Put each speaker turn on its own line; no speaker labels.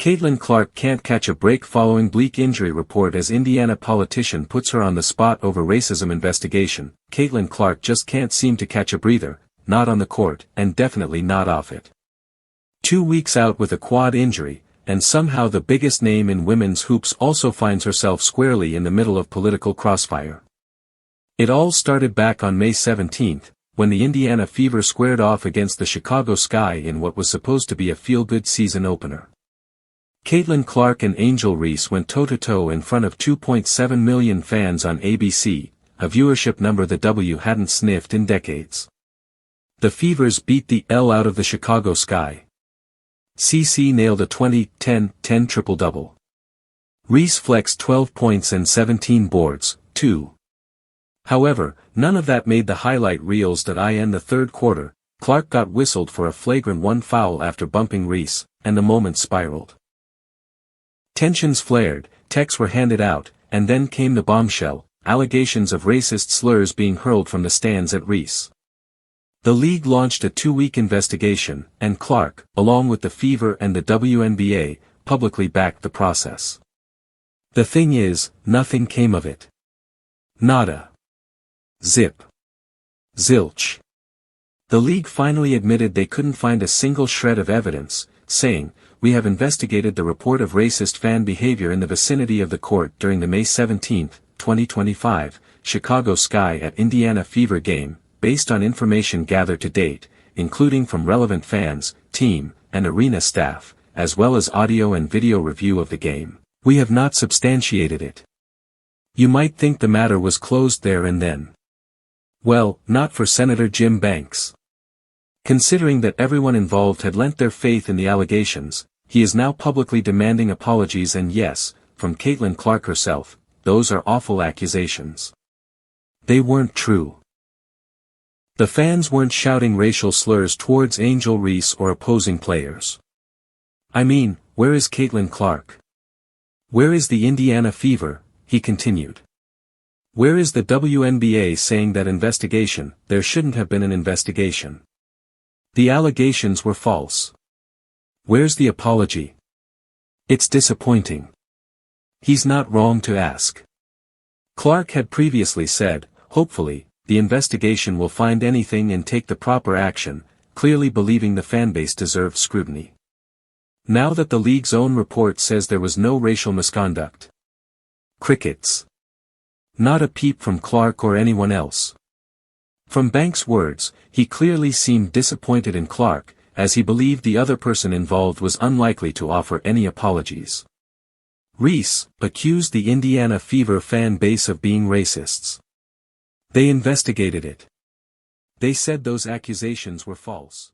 Caitlin Clark can't catch a break following bleak injury report as Indiana politician puts her on the spot over racism investigation. Caitlin Clark just can't seem to catch a breather, not on the court, and definitely not off it. 2 weeks out with a quad injury, and somehow the biggest name in women's hoops also finds herself squarely in the middle of political crossfire. It all started back on May 17, when the Indiana Fever squared off against the Chicago Sky in what was supposed to be a feel-good season opener. Caitlin Clark and Angel Reese went toe-to-toe in front of 2.7 million fans on ABC, a viewership number the W hadn't sniffed in decades. The Fevers beat the L out of the Chicago Sky. CC nailed a 20-10-10 triple-double. Reese flexed 12 points and 17 boards, too. However, none of that made the highlight reels that in the third quarter. Clark got whistled for a flagrant 1 foul after bumping Reese, and the moment spiraled. Tensions flared, texts were handed out, and then came the bombshell, allegations of racist slurs being hurled from the stands at Reese. The league launched a 2-week investigation, and Clark, along with the Fever and the WNBA, publicly backed the process. The thing is, nothing came of it. Nada. Zip. Zilch. The league finally admitted they couldn't find a single shred of evidence, saying, "We have investigated the report of racist fan behavior in the vicinity of the court during the May 17, 2025, Chicago Sky at Indiana Fever game, based on information gathered to date, including from relevant fans, team, and arena staff, as well as audio and video review of the game. We have not substantiated it." You might think the matter was closed there and then. Well, not for Senator Jim Banks. Considering that everyone involved had lent their faith in the allegations, he is now publicly demanding apologies and yes, from Caitlin Clark herself, those are awful accusations. They weren't true. The fans weren't shouting racial slurs towards Angel Reese or opposing players. I mean, where is Caitlin Clark? Where is the Indiana Fever? He continued. Where is the WNBA saying that investigation, there shouldn't have been an investigation? The allegations were false. Where's the apology? It's disappointing. He's not wrong to ask. Clark had previously said, hopefully, the investigation will find anything and take the proper action, clearly believing the fanbase deserved scrutiny. Now that the league's own report says there was no racial misconduct. Crickets. Not a peep from Clark or anyone else. From Banks' words, he clearly seemed disappointed in Clark, as he believed the other person involved was unlikely to offer any apologies. Reese accused the Indiana Fever fan base of being racists. They investigated it. They said those accusations were false.